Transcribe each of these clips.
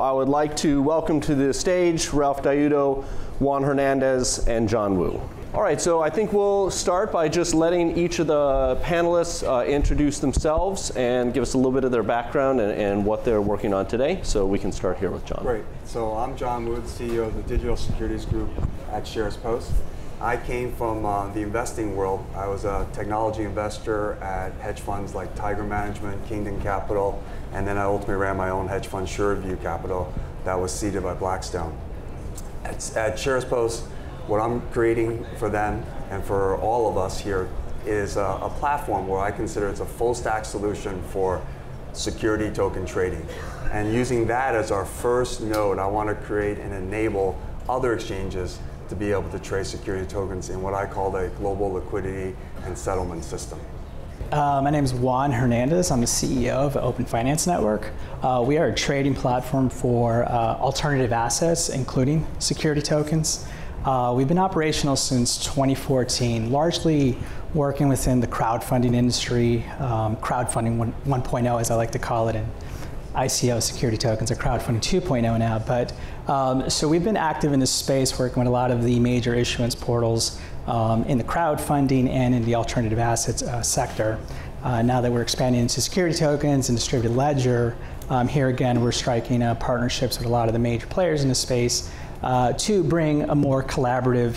I would like to welcome to the stage Ralph Daiuto, Juan Hernandez, and John Wu. All right, so I think we'll start by just letting each of the panelists introduce themselves and give us a little bit of their background and what they're working on today. So we can start here with John. Great. So I'm John Wu, CEO of the Digital Securities Group at SharesPost. I came from the investing world. I was a technology investor at hedge funds like Tiger Management, Kingdom Capital, and then I ultimately ran my own hedge fund, SureView Capital, that was seeded by Blackstone. At SharesPost, what I'm creating for them and for all of us here is a platform where I consider it's a full stack solution for security token trading. And using that as our first node, I want to create and enable other exchanges to be able to trade security tokens in what I call a global liquidity and settlement system. My name is Juan Hernandez. I'm the CEO of OpenFinance Network. We are a trading platform for alternative assets, including security tokens. We've been operational since 2014, largely working within the crowdfunding industry, crowdfunding 1.0 as I like to call it, and ICO security tokens are crowdfunding 2.0 now. But so we've been active in this space, working with a lot of the major issuance portals in the crowdfunding and in the alternative assets sector. Now that we're expanding into security tokens and distributed ledger, here again we're striking partnerships with a lot of the major players in the space to bring a more collaborative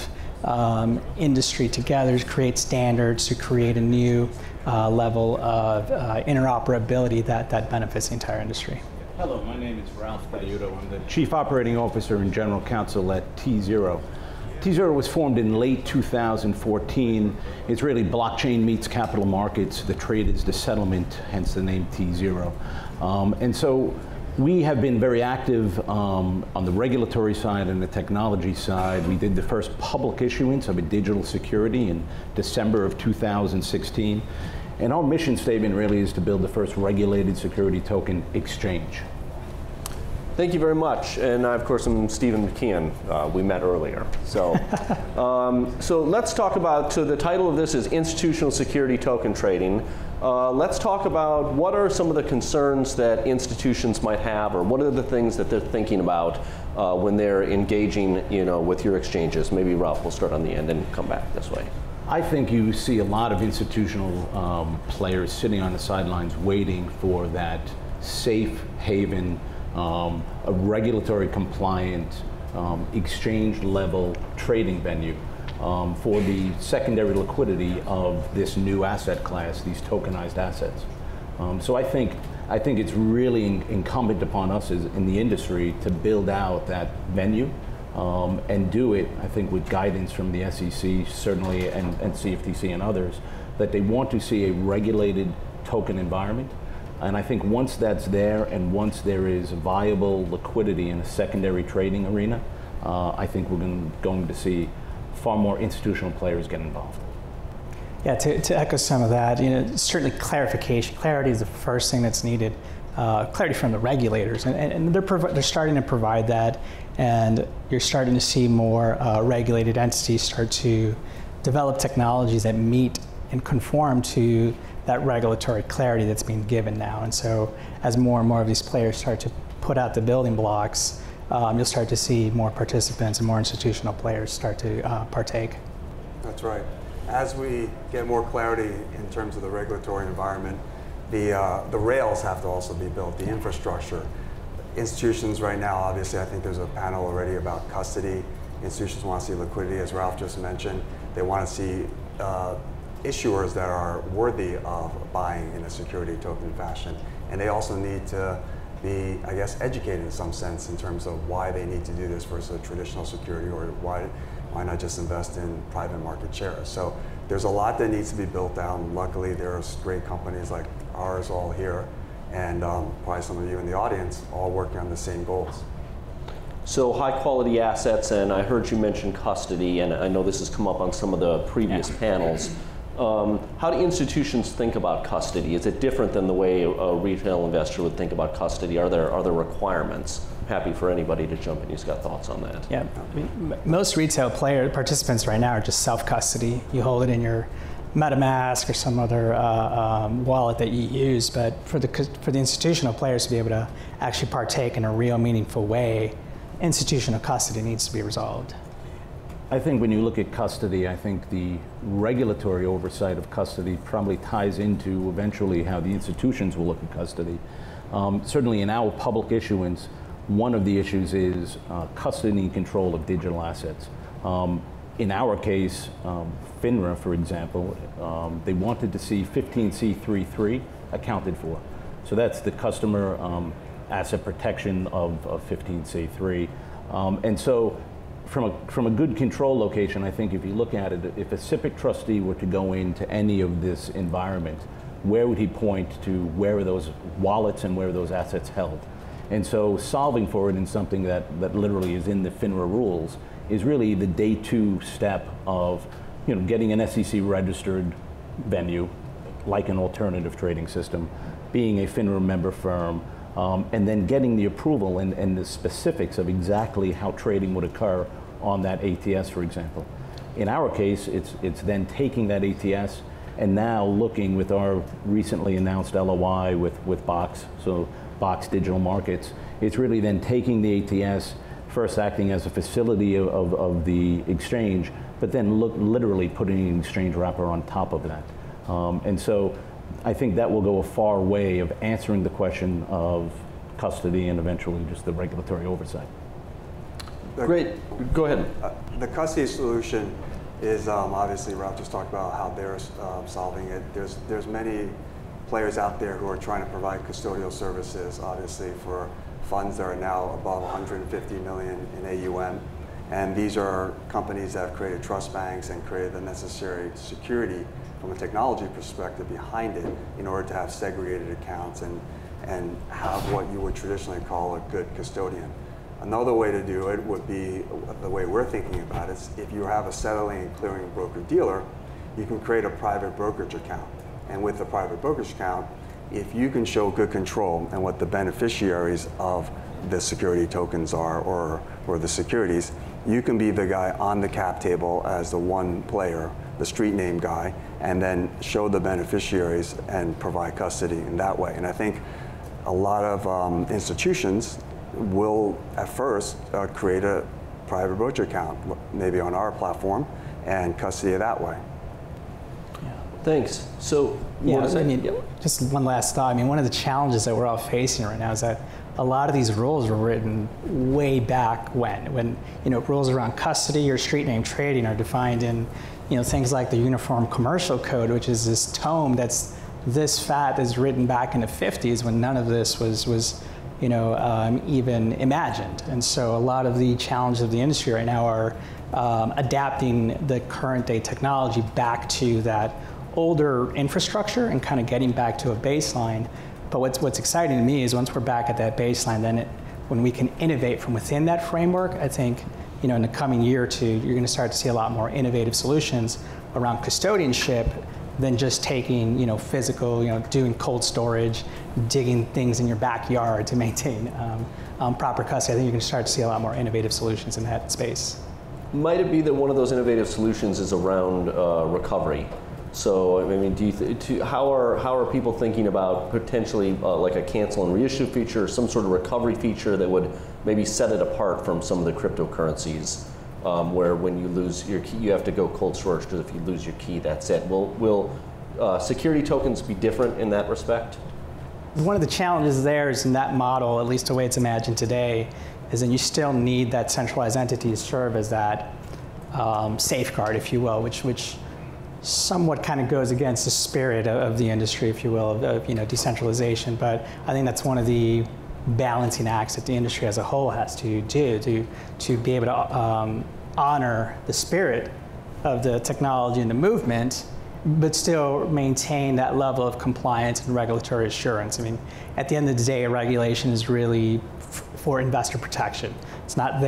industry together, to create standards, to create a new level of interoperability that benefits the entire industry. Hello, my name is Ralph Daiuto. I'm the Chief Operating Officer and General Counsel at tZero. tZero was formed in late 2014. It's really blockchain meets capital markets. The trade is the settlement, hence the name tZero. And so we have been very active on the regulatory side and the technology side. We did the first public issuance of a digital security in December of 2016. And our mission statement really is to build the first regulated security token exchange. Thank you very much. And I, of course, I'm Stephen McKeon. We met earlier. So, so let's talk about, so the title of this is Institutional Security Token Trading. Let's talk about what are some of the concerns that institutions might have, or what are the things that they're thinking about when they're engaging, with your exchanges. Maybe Ralph will start on the end and come back this way. I think you see a lot of institutional players sitting on the sidelines waiting for that safe haven, a regulatory compliant, exchange level trading venue for the secondary liquidity of this new asset class, these tokenized assets. So I think it's really incumbent upon us in the industry to build out that venue and do it, I think, with guidance from the SEC, certainly, and CFTC and others, that they want to see a regulated token environment. And I think once that's there, and once there is viable liquidity in a secondary trading arena, I think we're going to see far more institutional players get involved. Yeah, to echo some of that, certainly clarification. Clarity is the first thing that's needed. Clarity from the regulators, and they're starting to provide that, and you're starting to see more regulated entities start to develop technologies that meet and conform to that regulatory clarity that's being given now. And so as more and more of these players start to put out the building blocks, you'll start to see more participants and more institutional players start to partake. That's right. As we get more clarity in terms of the regulatory environment, the rails have to also be built, the infrastructure. Institutions right now, obviously, I think there's a panel already about custody. Institutions want to see liquidity, as Ralph just mentioned. They want to see issuers that are worthy of buying in a security token fashion. And they also need to be, I guess, educated in some sense in terms of why they need to do this versus a traditional security, or why not just invest in private market shares. So there's a lot that needs to be built out. And luckily, there's great companies like ours all here, and probably some of you in the audience all working on the same goals. So high quality assets, and I heard you mention custody, and I know this has come up on some of the previous panels. How do institutions think about custody? Is it different than the way a retail investor would think about custody? Are there requirements? I'm happy for anybody to jump in who's got thoughts on that. Yeah, most retail participants right now are just self-custody. You hold it in your MetaMask or some other wallet that you use, but for the institutional players to be able to actually partake in a real meaningful way, institutional custody needs to be resolved. I think when you look at custody, I think the regulatory oversight of custody probably ties into eventually how the institutions will look at custody. Certainly in our public issuance, one of the issues is custody and control of digital assets. In our case, FINRA, for example, they wanted to see 15c3.3 accounted for. So that's the customer asset protection of 15c3. And so from a good control location, I think if you look at it, if a SIPC trustee were to go into any of this environment, where would he point to where are those wallets and where are those assets held? And so solving for it in something that literally is in the FINRA rules is really the day two step of getting an SEC registered venue, like an alternative trading system, being a FINRA member firm, and then getting the approval and the specifics of exactly how trading would occur on that ATS, for example. In our case, it's then taking that ATS and now looking with our recently announced LOI with Box, so Box Digital Markets, it's really then taking the ATS, first acting as a facility of the exchange, but then literally putting an exchange wrapper on top of that. And so I think that will go a far way of answering the question of custody and eventually just the regulatory oversight. Great. Go ahead. The custody solution is obviously Ralph just talked about how they're solving it. There's many players out there who are trying to provide custodial services, obviously for funds that are now above 150 million in AUM. And these are companies that have created trust banks and created the necessary security from a technology perspective behind it in order to have segregated accounts and have what you would traditionally call a good custodian. Another way to do it would be the way we're thinking about it. If you have a settling and clearing broker-dealer, you can create a private brokerage account. And with the private brokerage account, if you can show good control and what the beneficiaries of the security tokens are or the securities, you can be the guy on the cap table as the one player, the street name guy, and then show the beneficiaries and provide custody in that way. And I think a lot of institutions will at first create a private brokerage account, maybe on our platform, and custody it that way. Thanks. So, just one last thought. I mean, one of the challenges that we're all facing right now is that a lot of these rules were written way back when rules around custody or street name trading are defined in things like the Uniform Commercial Code, which is this tome that's this fat, that's written back in the 50s when none of this was even imagined. And so a lot of the challenges of the industry right now are adapting the current day technology back to that older infrastructure and kind of getting back to a baseline. But what's exciting to me is once we're back at that baseline, then when we can innovate from within that framework, I think in the coming year or two, you're going to start to see a lot more innovative solutions around custodianship than just taking physical, doing cold storage, digging things in your backyard to maintain proper custody. I think you're going to start to see a lot more innovative solutions in that space. Might it be that one of those innovative solutions is around recovery? So, I mean, how are people thinking about potentially like a cancel and reissue feature, or some sort of recovery feature that would maybe set it apart from some of the cryptocurrencies, where when you lose your key, you have to go cold storage, because if you lose your key, that's it. Will security tokens be different in that respect? One of the challenges there is in that model, at least the way it's imagined today, is that you still need that centralized entity to serve as that safeguard, if you will, which somewhat kind of goes against the spirit of the industry, if you will, of decentralization. But I think that's one of the balancing acts that the industry as a whole has to do to be able to honor the spirit of the technology and the movement, but still maintain that level of compliance and regulatory assurance. I mean, at the end of the day, regulation is really for investor protection. It's not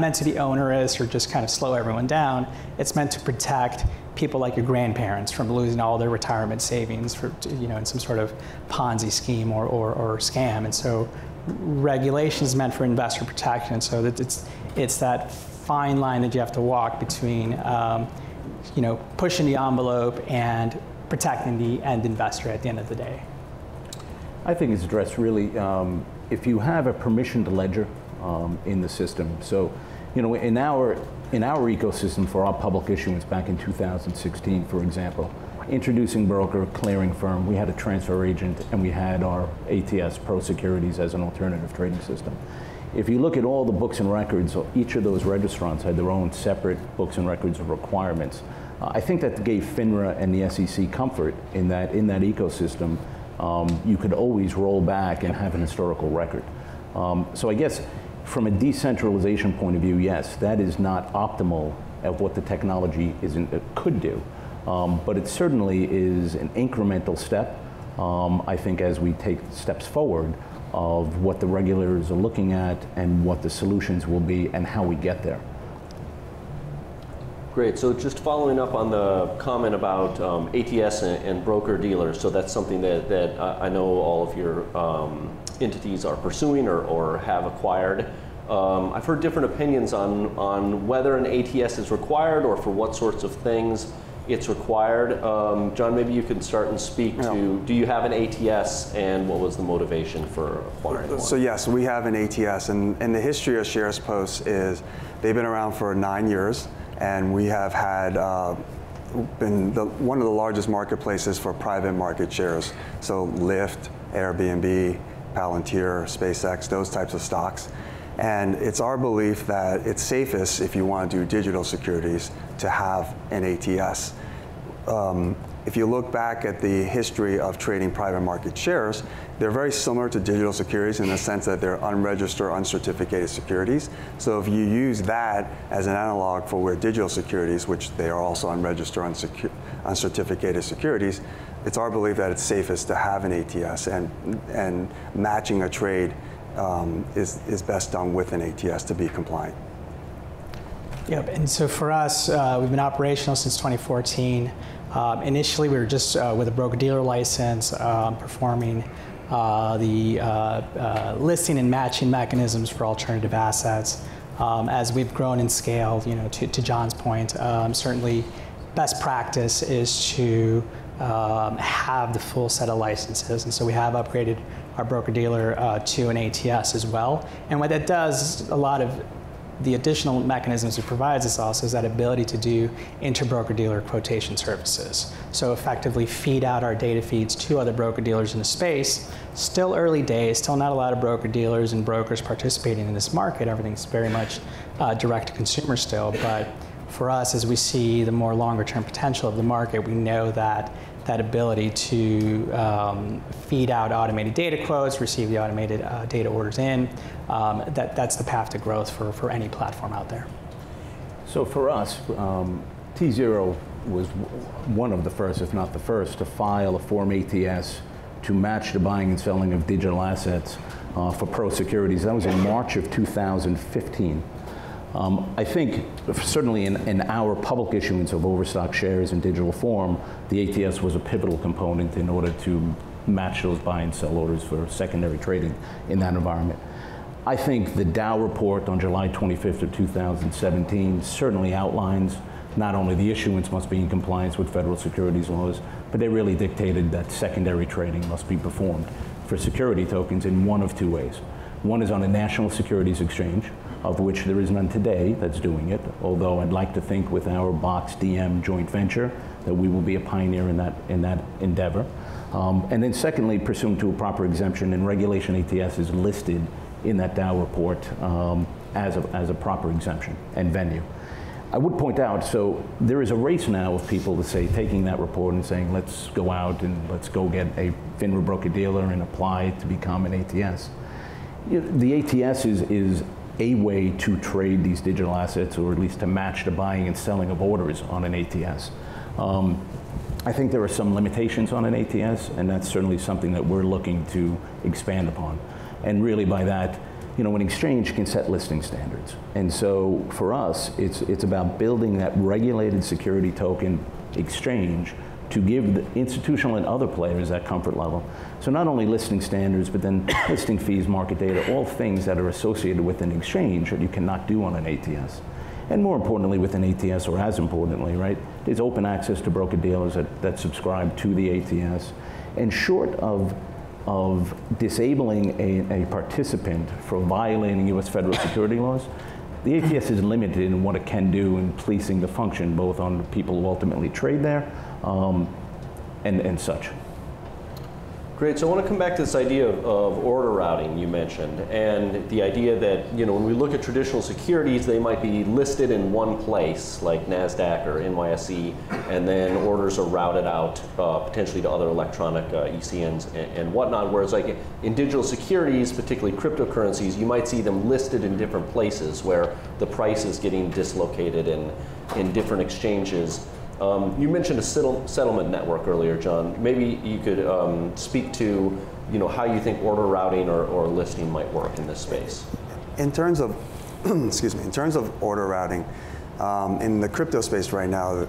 meant to be onerous or just kind of slow everyone down. It's meant to protect people like your grandparents from losing all their retirement savings in some sort of Ponzi scheme or scam. And so regulation is meant for investor protection. So that it's that fine line that you have to walk between pushing the envelope and protecting the end investor at the end of the day? I think it's addressed really, if you have a permissioned ledger in the system. So, in our ecosystem for our public issuance back in 2016, for example, introducing broker, clearing firm, we had a transfer agent, and we had our ATS, Pro Securities, as an alternative trading system. If you look at all the books and records, each of those registrants had their own separate books and records of requirements. I think that gave FINRA and the SEC comfort in that ecosystem, you could always roll back and have an historical record. So I guess from a decentralization point of view, yes, that is not optimal of what the technology could do. But it certainly is an incremental step, I think, as we take steps forward of what the regulators are looking at and what the solutions will be and how we get there. Great. So just following up on the comment about ATS and broker-dealers, so that's something that I know all of your entities are pursuing or have acquired. I've heard different opinions on whether an ATS is required or for what sorts of things it's required. John, maybe you could start and speak to, do you have an ATS and what was the motivation for acquiring one? So yes, we have an ATS, and the history of SharesPost is they've been around for 9 years, and we have had been one of the largest marketplaces for private market shares. So Lyft, Airbnb, Palantir, SpaceX, those types of stocks. And it's our belief that it's safest if you want to do digital securities to have an ATS. If you look back at the history of trading private market shares, they're very similar to digital securities in the sense that they're unregistered, uncertificated securities. So if you use that as an analog for where digital securities, which they are also unregistered, uncertificated securities, it's our belief that it's safest to have an ATS, and matching a trade is best done with an ATS to be compliant. Yep, and so for us, we've been operational since 2014. Initially, we were just with a broker-dealer license, performing the listing and matching mechanisms for alternative assets. As we've grown and scaled, to John's point, certainly best practice is to have the full set of licenses, and so we have upgraded our broker-dealer to an ATS as well. And what that does, a lot of the additional mechanisms it provides us also is that ability to do inter-broker-dealer quotation services. So effectively feed out our data feeds to other broker-dealers in the space. Still early days, still not a lot of broker-dealers and brokers participating in this market. Everything's very much direct-to-consumer still, but for us, as we see the more longer-term potential of the market, we know that that ability to feed out automated data quotes, receive the automated data orders in, that's the path to growth for any platform out there. So for us, tZero was one of the first, if not the first, to file a Form ATS to match the buying and selling of digital assets for Pro Securities. That was in March of 2015. I think certainly in our public issuance of overstock shares in digital form, the ATS was a pivotal component in order to match those buy and sell orders for secondary trading in that environment. I think the Dow report on July 25th of 2017 certainly outlines not only the issuance must be in compliance with federal securities laws, but they really dictated that secondary trading must be performed for security tokens in one of two ways. One is on a national securities exchange, of which there is none today that's doing it, although I'd like to think with our Box DM joint venture that we will be a pioneer in that endeavor. And then secondly, pursuant to a proper exemption, and Regulation ATS is listed in that Dow report as a proper exemption and venue. I would point out, so there is a race now of people to say, taking that report and saying, let's go out and let's go get a FINRA broker-dealer and apply to become an ATS. The ATS is a way to trade these digital assets, or at least to match the buying and selling of orders on an ATS. I think there are some limitations on an ATS, and that's certainly something that we're looking to expand upon. And really by that, an exchange can set listing standards. And so for us, it's about building that regulated security token exchange to give the institutional and other players that comfort level. So not only listing standards, but then listing fees, market data, all things that are associated with an exchange that you cannot do on an ATS. And more importantly, with an ATS, or as importantly, right, there's open access to broker-dealers that subscribe to the ATS. And short of disabling a participant for violating U.S. federal security laws, the ATS is limited in what it can do in policing the function, both on the people who ultimately trade there and such. Great, so I want to come back to this idea of order routing you mentioned, and the idea that, you know, when we look at traditional securities, they might be listed in one place, like NASDAQ or NYSE, and then orders are routed out potentially to other electronic ECNs and whatnot, whereas like in digital securities, particularly cryptocurrencies, you might see them listed in different places where the price is getting dislocated in different exchanges. You mentioned a settlement network earlier, John. Maybe you could speak to, you know, how you think order routing or listing might work in this space. In terms of, excuse me, in terms of order routing, in the crypto space right now,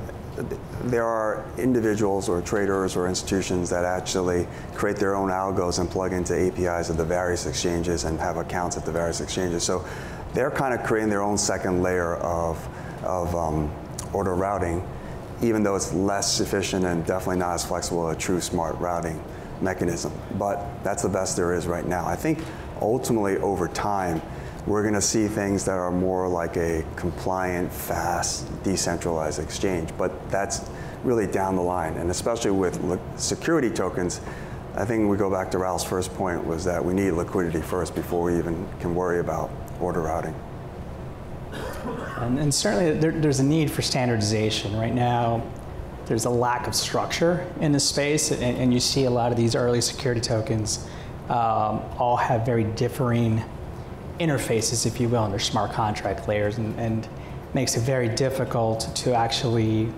there are individuals or traders or institutions that actually create their own algos and plug into APIs of the various exchanges and have accounts at the various exchanges. So they're kind of creating their own second layer of order routing, even though it's less efficient and definitely not as flexible as a true smart routing mechanism. But that's the best there is right now. I think ultimately over time, we're going to see things that are more like a compliant, fast, decentralized exchange. But that's really down the line. And especially with security tokens, I think we go back to Ralph's first point, was that we need liquidity first before we even can worry about order routing. And certainly there's a need for standardization. Right now, there's a lack of structure in this space, and you see a lot of these early security tokens all have very differing interfaces, if you will, in their smart contract layers, and makes it very difficult to actually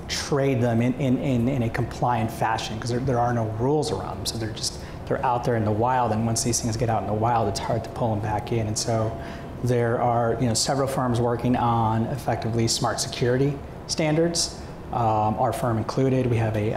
trade them in a compliant fashion, because there are no rules around them. So they're out there in the wild, and once these things get out in the wild, it's hard to pull them back in. And so there are, you know, several firms working on effectively smart security standards. Our firm included. We have a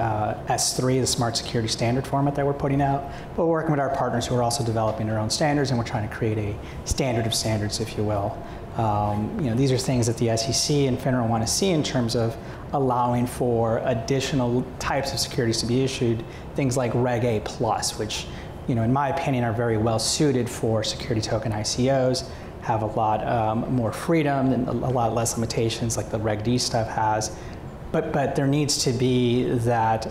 S3, the smart security standard format that we're putting out. But we're working with our partners who are also developing their own standards, and we're trying to create a standard of standards, if you will. You know, these are things that the SEC and FINRA want to see in terms of allowing for additional types of securities to be issued, things like Reg A+, which, you know, in my opinion, are very well suited for security token ICOs, have a lot more freedom and a lot less limitations like the Reg D stuff has. But there needs to be that,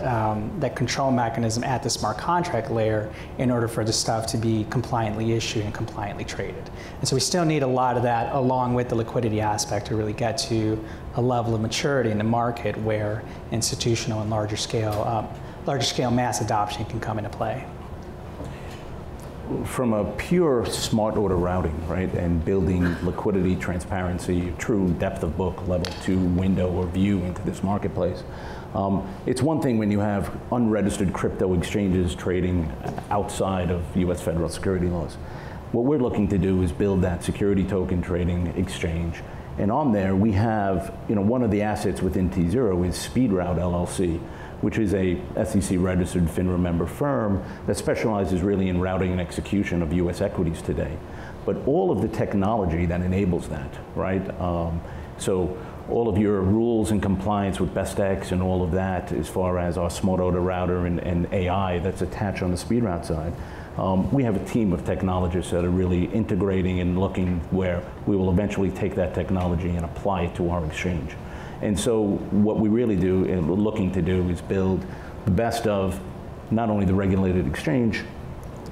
that control mechanism at the smart contract layer in order for the stuff to be compliantly issued and compliantly traded. And so we still need a lot of that along with the liquidity aspect to really get to a level of maturity in the market where institutional and larger scale mass adoption can come into play. From a pure smart order routing, right, and building liquidity, transparency, true depth of book, level 2 window or view into this marketplace, it's one thing when you have unregistered crypto exchanges trading outside of U.S. federal security laws. What we're looking to do is build that security token trading exchange. And on there we have, you know, one of the assets within tZero is SpeedRoute LLC, which is a SEC-registered FINRA member firm that specializes really in routing and execution of U.S. equities today. But all of the technology that enables that, right? So all of your rules and compliance with BestX and all of that, as far as our smart order router and AI that's attached on the SpeedRoute side, we have a team of technologists that are really integrating and looking where we will eventually take that technology and apply it to our exchange. And so what we really do and we're looking to do is build the best of not only the regulated exchange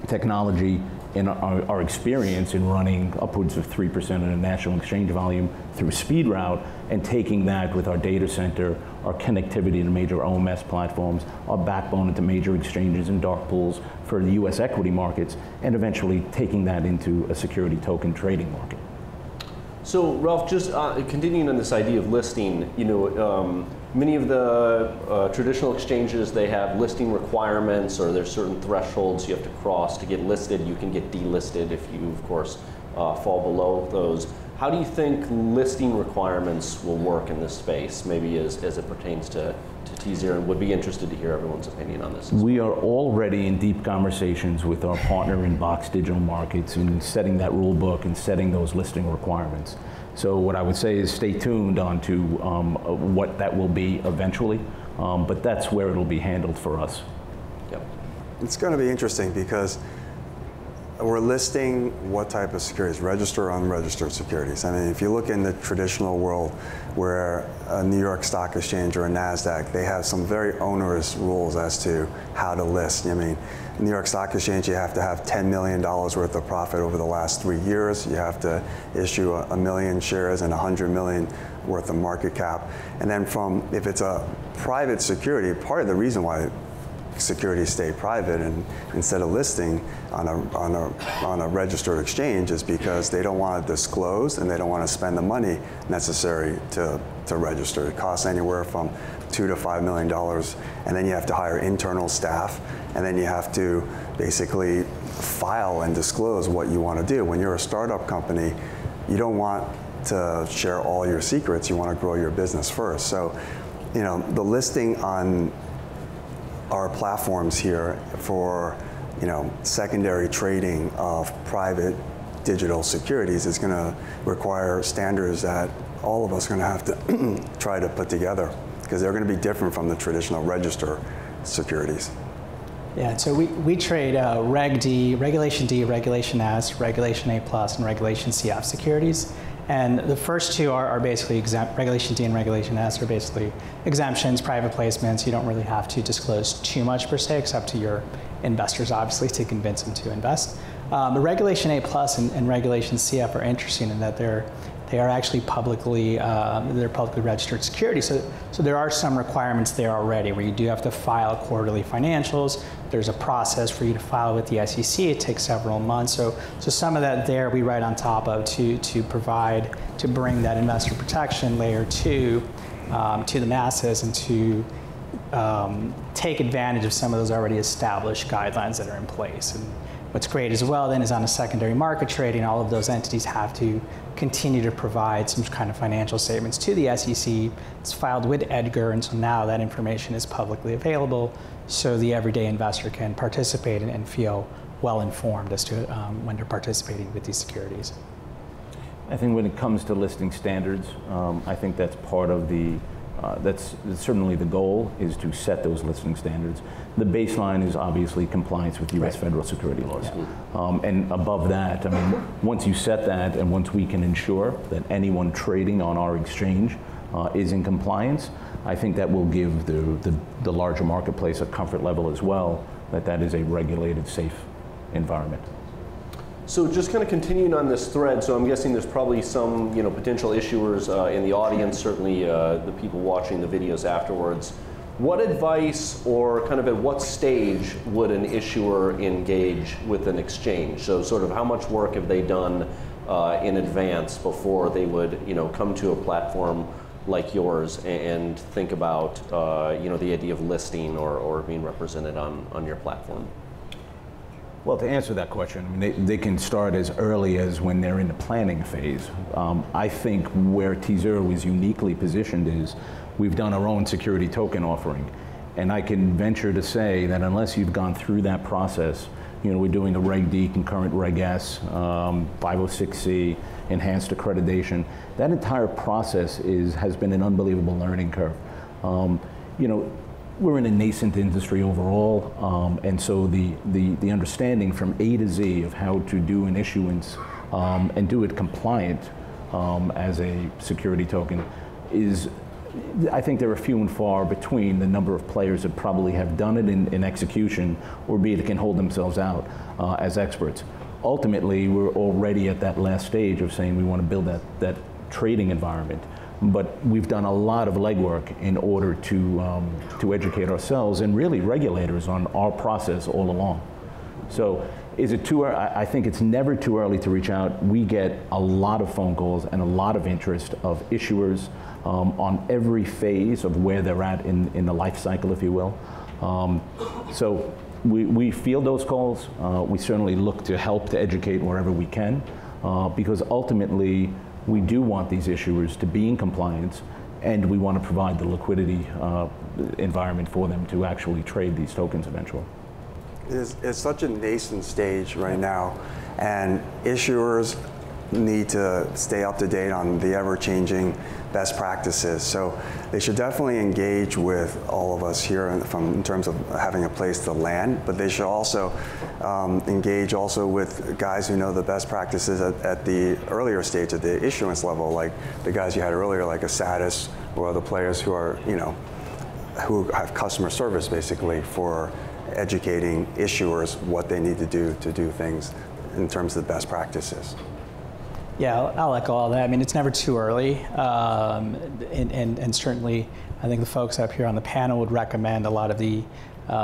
technology and our experience in running upwards of 3% of the national exchange volume through SpeedRoute, and taking that with our data center, our connectivity to major OMS platforms, our backbone into major exchanges and dark pools for the US equity markets, and eventually taking that into a security token trading market. So Ralph, just continuing on this idea of listing, you know, many of the traditional exchanges, they have listing requirements, or there's certain thresholds you have to cross to get listed. You can get delisted if you, of course, fall below those. How do you think listing requirements will work in this space, maybe as it pertains to tZero, and would be interested to hear everyone's opinion on this. We are already in deep conversations with our partner in Box Digital Markets in setting that rule book and setting those listing requirements. So what I would say is stay tuned on to what that will be eventually, but that's where it'll be handled for us. Yep. It's going to be interesting because we're listing what type of securities, registered or unregistered securities. I mean, if you look in the traditional world where a New York Stock Exchange or a NASDAQ, they have some very onerous rules as to how to list. I mean, New York Stock Exchange, you have to have $10 million worth of profit over the last 3 years. You have to issue 1 million shares and 100 million worth of market cap. And then if it's a private security, part of the reason why securities stay private and instead of listing on a registered exchange is because they don't want to disclose and they don't want to spend the money necessary to register. It costs anywhere from $2 to $5 million, and then you have to hire internal staff, and then you have to basically file and disclose what you want to do. When you're a startup company, you don't want to share all your secrets. You want to grow your business first. So, you know, the listing on our platforms here for, you know, secondary trading of private digital securities is going to require standards that all of us are going to have to try to put together, because they're going to be different from the traditional register securities. Yeah, so we trade Reg D, Regulation D, Regulation S, Regulation A+, and Regulation CF securities. And the first two are basically exempt. Regulation D and Regulation S are basically exemptions, private placements. You don't really have to disclose too much per se, except to your investors, obviously, to convince them to invest. But Regulation A+ and Regulation CF are interesting in that they are actually publicly registered securities. So there are some requirements there already where you do have to file quarterly financials. There's a process for you to file with the SEC. It takes several months. So some of that there we write on top of to bring that investor protection layer to the masses and to take advantage of some of those already established guidelines that are in place. And what's great as well then is on a secondary market trading, all of those entities have to continue to provide some kind of financial statements to the SEC. It's filed with EDGAR, and so now that information is publicly available so the everyday investor can participate and feel well informed as to when they're participating with these securities. I think when it comes to listing standards, I think that's part of that's certainly the goal, is to set those listing standards. The baseline is obviously compliance with U.S. federal security laws. Yeah. And above that, I mean, once you set that and once we can ensure that anyone trading on our exchange is in compliance, I think that will give the larger marketplace a comfort level as well, that is a regulated, safe environment. So just kind of continuing on this thread, so I'm guessing there's probably some potential issuers in the audience, certainly the people watching the videos afterwards. What advice or kind of at what stage would an issuer engage with an exchange? So sort of how much work have they done in advance before they would come to a platform like yours and think about the idea of listing or being represented on your platform? Well, to answer that question, I mean, they can start as early as when they're in the planning phase. I think where tZero is uniquely positioned is we've done our own security token offering. And I can venture to say that unless you've gone through that process, we're doing the Reg D, concurrent Reg S, 506C, enhanced accreditation. That entire process has been an unbelievable learning curve. We're in a nascent industry overall, and so the understanding from A to Z of how to do an issuance and do it compliant as a security token is, I think there are few and far between the number of players that probably have done it in execution, or be it can hold themselves out as experts. Ultimately, we're already at that last stage of saying we want to build that trading environment. But we've done a lot of legwork in order to educate ourselves and really regulators on our process all along. So is it too early? I think it's never too early to reach out. We get a lot of phone calls and a lot of interest of issuers on every phase of where they're at in the life cycle, if you will. So we field those calls. We certainly look to help to educate wherever we can, because ultimately we do want these issuers to be in compliance, and we want to provide the liquidity environment for them to actually trade these tokens eventually. It's such a nascent stage right now, and issuers need to stay up to date on the ever-changing best practices. So they should definitely engage with all of us here in terms of having a place to land, but they should also engage also with guys who know the best practices at the earlier stage, at the issuance level, like the guys you had earlier, like a Satis or other players who are, who have customer service basically for educating issuers what they need to do things in terms of the best practices. Yeah, I'll echo all that. I mean, it's never too early, and certainly I think the folks up here on the panel would recommend a lot of the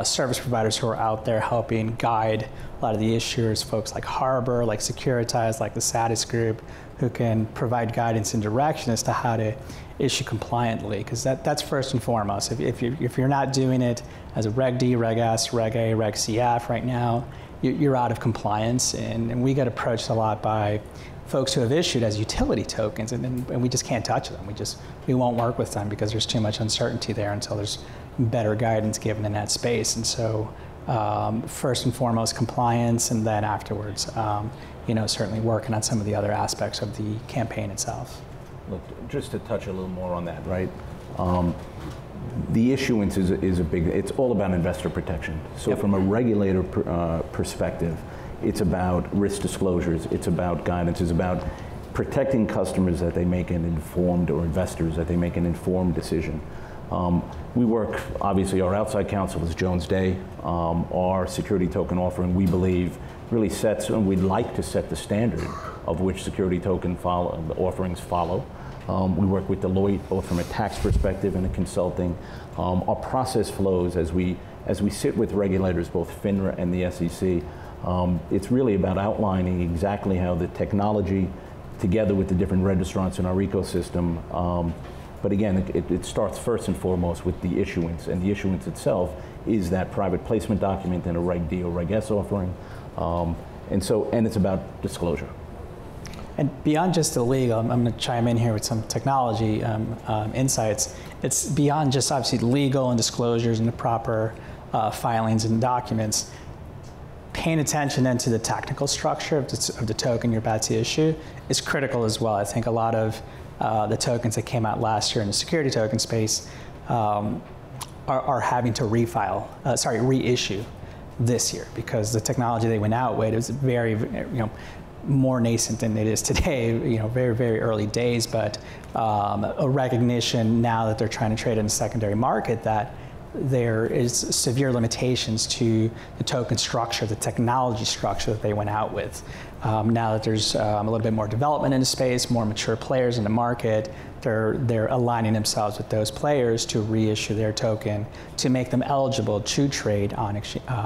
service providers who are out there helping guide a lot of the issuers, folks like Harbor, like Securities, like the Satis Group, who can provide guidance and direction as to how to issue compliantly, because that's first and foremost. If you're not doing it as a Reg D, Reg S, Reg A, Reg CF right now, you're out of compliance, and we get approached a lot by folks who have issued as utility tokens, and we just can't touch them. We won't work with them because there's too much uncertainty there until there's better guidance given in that space. And so first and foremost compliance, and then afterwards certainly working on some of the other aspects of the campaign itself. Look, just to touch a little more on that, right? The issuance is a big, it's all about investor protection. So Yep. From a regulator perspective, it's about risk disclosures, it's about guidance, it's about protecting customers that they make an informed, or investors that they make an informed decision. We work, obviously our outside counsel is Jones Day. Our security token offering, we believe, really sets, and we'd like to set the standard of which security token offerings follow. We work with Deloitte, both from a tax perspective and a consulting. Our process flows as we sit with regulators, both FINRA and the SEC. It's really about outlining exactly how the technology, together with the different registrants in our ecosystem, but again, it starts first and foremost with the issuance, and the issuance itself is that private placement document and a Reg D or Reg S offering, and it's about disclosure. And beyond just the legal, I'm going to chime in here with some technology insights. It's beyond just obviously legal and disclosures and the proper filings and documents. Paying attention then to the technical structure of the token you're about to issue is critical as well. I think a lot of the tokens that came out last year in the security token space are having to reissue this year, because the technology they went out with is very, more nascent than it is today, very, very early days, but a recognition now that they're trying to trade in the secondary market that there is severe limitations to the token structure, the technology structure that they went out with. Now that there's a little bit more development in the space, more mature players in the market, they're aligning themselves with those players to reissue their token to make them eligible to trade on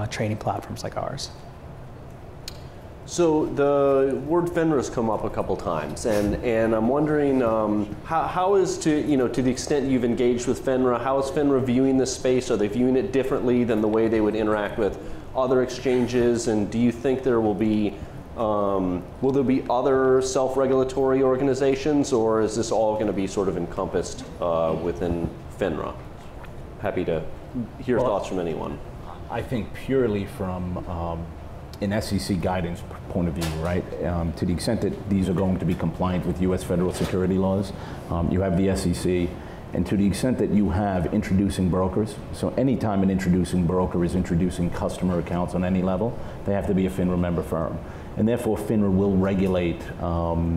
trading platforms like ours. So the word FINRA has come up a couple times, and I'm wondering how is, to the extent you've engaged with FINRA, how is FINRA viewing this space? Are they viewing it differently than the way they would interact with other exchanges? And do you think there will be other self-regulatory organizations, or is this all going to be sort of encompassed within FINRA? Happy to hear thoughts from anyone. I think purely from an SEC guidance point of view, right? To the extent that these are going to be compliant with U.S. federal security laws, you have the SEC, and to the extent that you have introducing brokers, so anytime an introducing broker is introducing customer accounts on any level, they have to be a FINRA member firm. And therefore, FINRA will regulate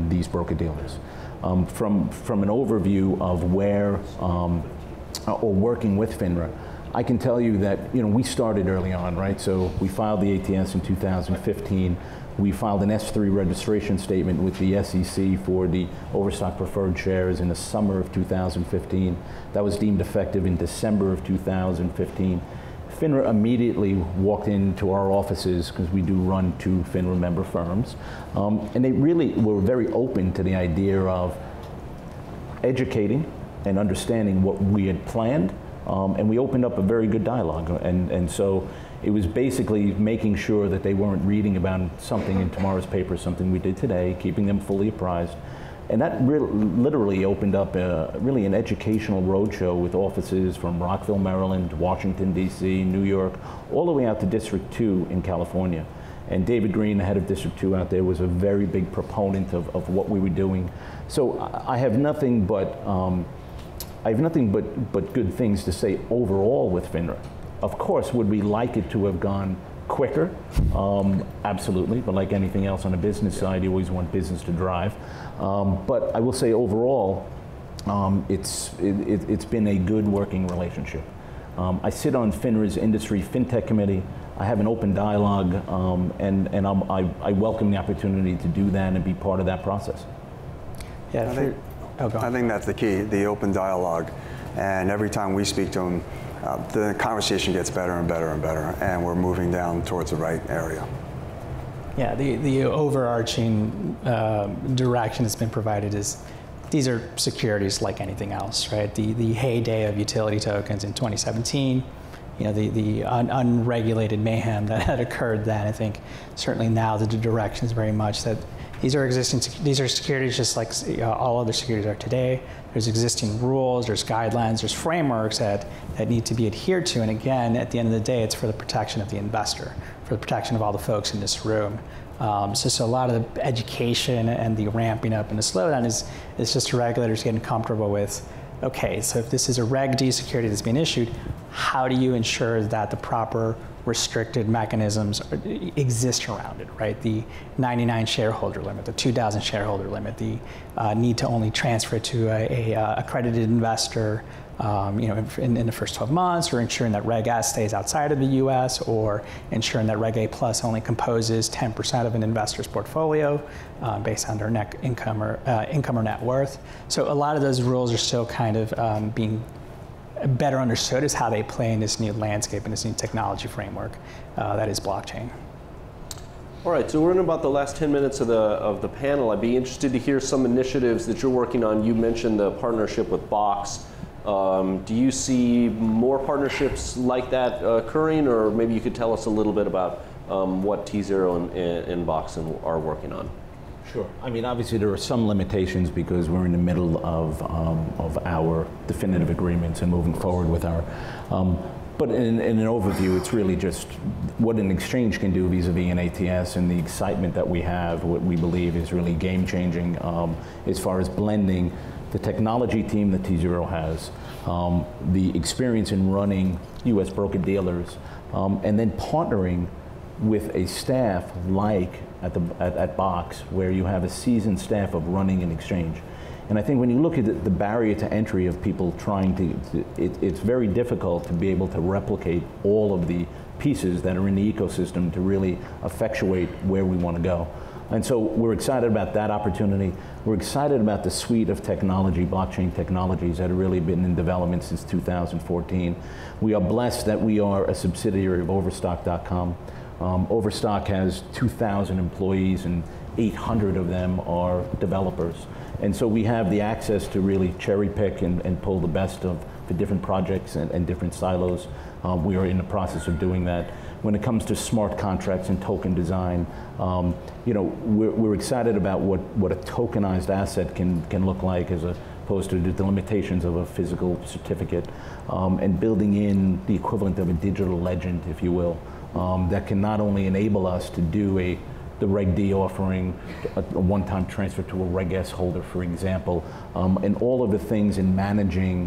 these broker-dealers. From an overview of where, or working with FINRA, I can tell you that we started early on, right? So we filed the ATS in 2015. We filed an S3 registration statement with the SEC for the overstock preferred shares in the summer of 2015. That was deemed effective in December of 2015. FINRA immediately walked into our offices, because we do run 2 FINRA member firms, and they really were very open to the idea of educating and understanding what we had planned. And we opened up a very good dialogue, and so it was basically making sure that they weren't reading about something in tomorrow's paper, something we did today, keeping them fully apprised, And that literally opened up really an educational roadshow with offices from Rockville, Maryland, Washington, D.C., New York, all the way out to District 2 in California. And David Green, the head of District 2 out there, was a very big proponent of what we were doing. So I have nothing but good things to say overall with FINRA. Of course, would we like it to have gone quicker? Absolutely, but like anything else on the business side, you always want business to drive. But I will say overall, it's been a good working relationship. I sit on FINRA's Industry FinTech Committee. I have an open dialogue, and I welcome the opportunity to do that and be part of that process. Yeah, I think that's the key, the open dialogue. And every time we speak to them, the conversation gets better and better and better, and we're moving down towards the right area. Yeah, the overarching direction that's been provided is these are securities like anything else, right? The heyday of utility tokens in 2017, you know, the unregulated mayhem that had occurred then. I think certainly now the direction is very much that these are securities just like all other securities are today. There's existing rules, there's guidelines, there's frameworks that need to be adhered to. And again, at the end of the day, it's for the protection of the investor, for the protection of all the folks in this room. So a lot of the education and the ramping up and the slowdown is just the regulators getting comfortable with, okay, so if this is a Reg D security that's being issued, how do you ensure that the proper restricted mechanisms exist around it, right? The 99 shareholder limit, the 2,000 shareholder limit, the need to only transfer it to a accredited investor, you know, in the first 12 months, or ensuring that Reg S stays outside of the U.S., or ensuring that Reg A Plus only composes 10% of an investor's portfolio based on their net income or net worth. So a lot of those rules are still kind of being better understood as how they play in this new landscape and this new technology framework that is blockchain. All right, so we're in about the last 10 minutes of the panel. I'd be interested to hear some initiatives that you're working on. You mentioned the partnership with Box. Do you see more partnerships like that occurring, or maybe you could tell us a little bit about what tZero and Box are working on? Sure. I mean, obviously there are some limitations because we're in the middle of our definitive agreements and moving forward with our. But in an overview, it's really just what an exchange can do vis-a-vis an ATS, and the excitement that we have, what we believe is really game-changing as far as blending the technology team that tZero has, the experience in running U.S. broker-dealers, and then partnering with a staff like at Box, where you have a seasoned staff of running an exchange. And I think when you look at the barrier to entry of people trying to it's very difficult to be able to replicate all of the pieces that are in the ecosystem to really effectuate where we want to go. And so we're excited about that opportunity. We're excited about the suite of technology, blockchain technologies that have really been in development since 2014. We are blessed that we are a subsidiary of Overstock.com. Overstock has 2,000 employees, and 800 of them are developers. And so we have the access to really cherry pick and pull the best of the different projects and different silos. We are in the process of doing that. When it comes to smart contracts and token design, you know, we're excited about what a tokenized asset can look like as opposed to the limitations of a physical certificate, and building in the equivalent of a digital legend, if you will, that can not only enable us to do the Reg D offering, a one-time transfer to a Reg S holder, for example, and all of the things in managing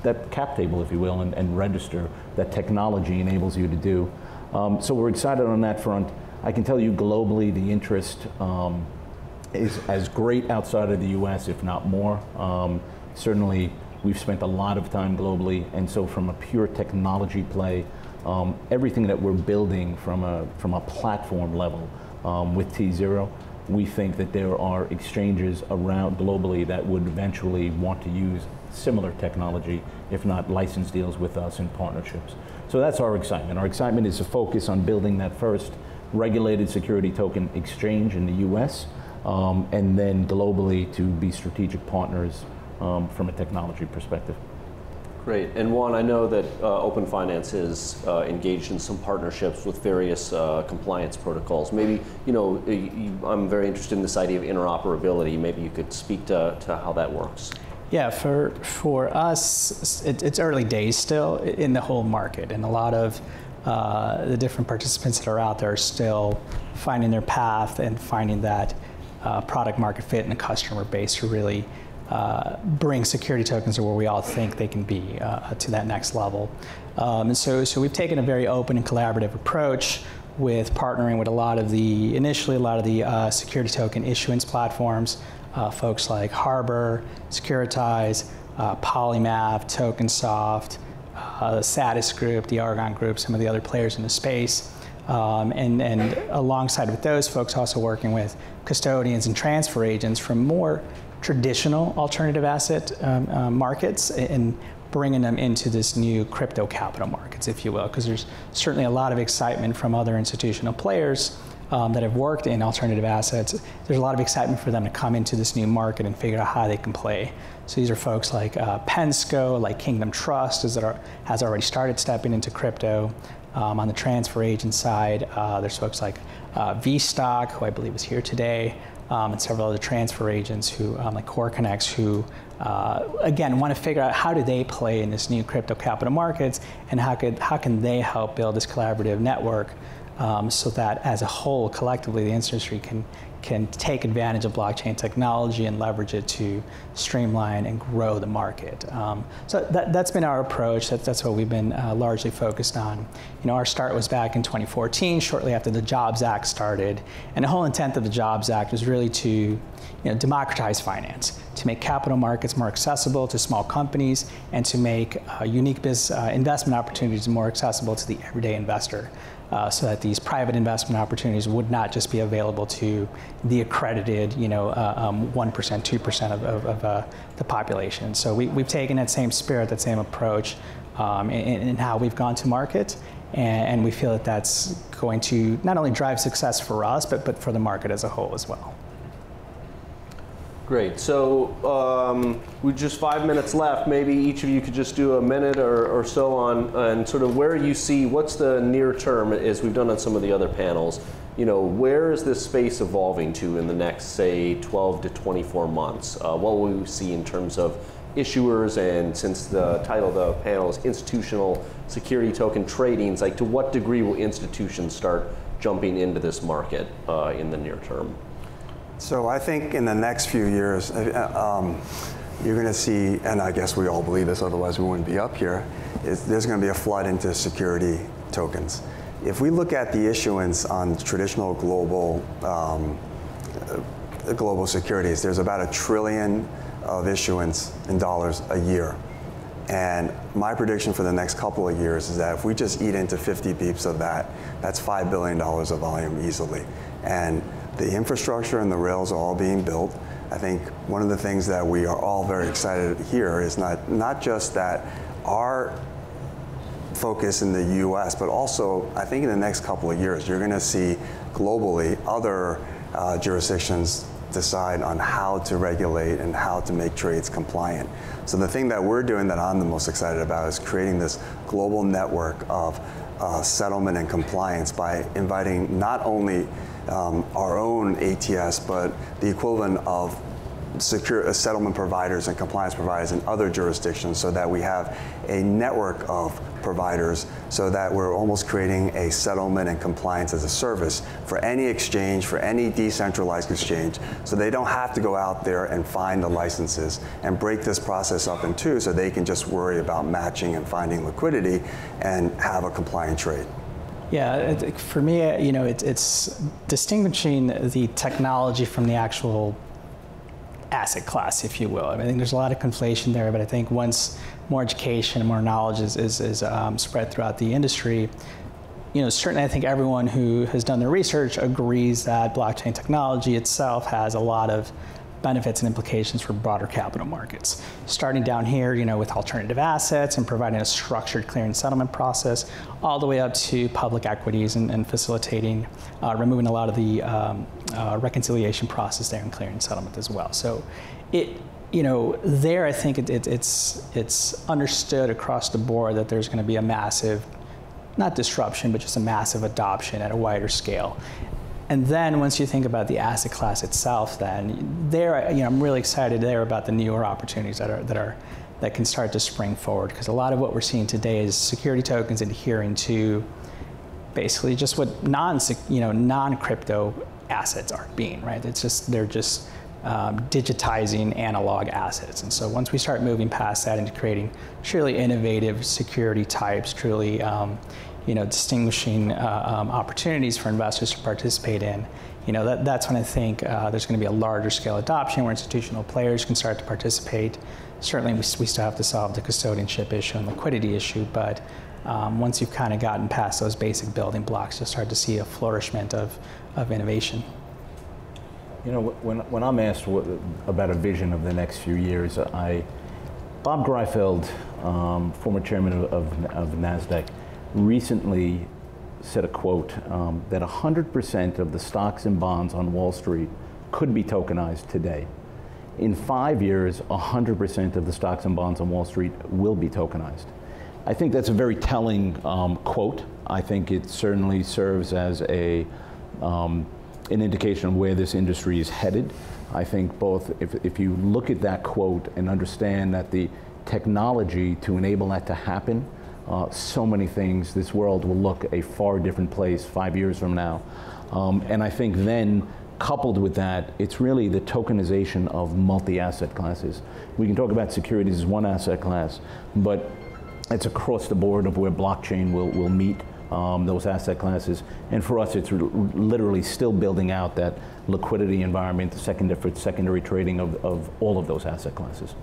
that cap table, if you will, and register that technology enables you to do. So we're excited on that front. I can tell you globally the interest is as great outside of the US, if not more. Certainly we've spent a lot of time globally, and so from a pure technology play, everything that we're building from a platform level with tZero, we think that there are exchanges around globally that would eventually want to use similar technology, if not license deals with us in partnerships. So that's our excitement. Our excitement is to focus on building that first regulated security token exchange in the US, and then globally to be strategic partners from a technology perspective. Great. And Juan, I know that OpenFinance is engaged in some partnerships with various compliance protocols. Maybe, I'm very interested in this idea of interoperability. Maybe you could speak to how that works. Yeah, for us, it's early days still in the whole market, and a lot of the different participants that are out there are still finding their path and finding that product market fit and a customer base to really bring security tokens to where we all think they can be to that next level. And so we've taken a very open and collaborative approach with partnering with initially a lot of the security token issuance platforms, folks like Harbor, Securities, Polymath, TokenSoft, the Satis Group, the Argon Group, some of the other players in the space. And alongside with those folks, also working with custodians and transfer agents from more traditional alternative asset markets and bringing them into this new crypto capital markets, if you will, because there's certainly a lot of excitement from other institutional players that have worked in alternative assets. There's a lot of excitement for them to come into this new market and figure out how they can play. So these are folks like Pensco, like Kingdom Trust has already started stepping into crypto. On the transfer agent side, there's folks like VStock, who I believe is here today, and several other transfer agents who, like CoreConnex, who again want to figure out how do they play in this new crypto capital markets, and how can they help build this collaborative network so that as a whole, collectively, the industry can take advantage of blockchain technology and leverage it to streamline and grow the market. So that's been our approach. That's what we've been largely focused on. Our start was back in 2014, shortly after the Jobs Act started. And the whole intent of the Jobs Act was really to democratize finance, to make capital markets more accessible to small companies, and to make unique investment opportunities more accessible to the everyday investor. So that these private investment opportunities would not just be available to the accredited, 1%, 2% of the population. So we've taken that same spirit, that same approach in how we've gone to market, and we feel that that's going to not only drive success for us, but for the market as a whole as well. Great. So with just 5 minutes left, maybe each of you could just do a minute or so on sort of where you see what's the near term, as we've done on some of the other panels. Where is this space evolving to in the next, say, 12 to 24 months? What will we see in terms of issuers, and since the title of the panel is institutional security token trading, like to what degree will institutions start jumping into this market in the near term? So I think in the next few years, you're going to see, and I guess we all believe this, otherwise we wouldn't be up here, there's going to be a flood into security tokens. If we look at the issuance on traditional global securities, there's about $1 trillion of issuance in dollars a year. And my prediction for the next couple of years is that if we just eat into 50 beeps of that, that's $5 billion of volume easily. And the infrastructure and the rails are all being built. I think one of the things that we are all very excited here is not just that our focus in the US, but also I think in the next couple of years, you're going to see globally other jurisdictions decide on how to regulate and how to make trades compliant. So the thing that we're doing that I'm the most excited about is creating this global network of settlement and compliance by inviting not only our own ATS, but the equivalent of secure settlement providers and compliance providers in other jurisdictions, so that we have a network of providers, so that we're almost creating a settlement and compliance as a service for any exchange, for any decentralized exchange, so they don't have to go out there and find the licenses and break this process up in two, so they can just worry about matching and finding liquidity and have a compliant trade. Yeah, for me, it's distinguishing the technology from the actual asset class, if you will. I think there's a lot of conflation there, but I think once more education and more knowledge is spread throughout the industry, certainly I think everyone who has done their research agrees that blockchain technology itself has a lot of benefits and implications for broader capital markets. Starting down here, with alternative assets and providing a structured clearing settlement process, all the way up to public equities and facilitating, removing a lot of the reconciliation process there in clearing settlement as well. So there I think it's understood across the board that there's going to be a massive, not disruption, but just a massive adoption at a wider scale. And then once you think about the asset class itself, then there, I'm really excited there about the newer opportunities that can start to spring forward, because a lot of what we're seeing today is security tokens adhering to basically just what non-crypto assets are being, right? They're just digitizing analog assets. And so once we start moving past that into creating truly innovative security types, truly distinguishing opportunities for investors to participate in, that's when I think there's going to be a larger scale adoption where institutional players can start to participate. Certainly we still have to solve the custodianship issue and liquidity issue, but once you've kind of gotten past those basic building blocks, you'll start to see a flourishment of innovation. When I'm asked about a vision of the next few years, Bob Greifeld, former chairman of NASDAQ, recently said a quote that 100% of the stocks and bonds on Wall Street could be tokenized today. In 5 years, 100% of the stocks and bonds on Wall Street will be tokenized. I think that's a very telling quote. I think it certainly serves as an indication of where this industry is headed. I think both, if you look at that quote and understand that the technology to enable that to happen, so many things, this world will look a far different place 5 years from now. And I think then, coupled with that, it's really the tokenization of multi-asset classes. We can talk about securities as one asset class, but it's across the board of where blockchain will meet those asset classes. And for us, it's literally still building out that liquidity environment, secondary trading of all of those asset classes.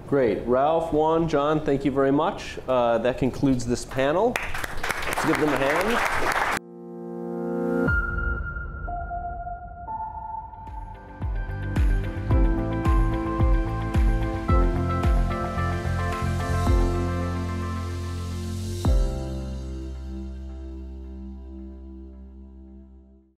Great. Ralph, Juan, John, thank you very much. That concludes this panel. Let's give them a hand.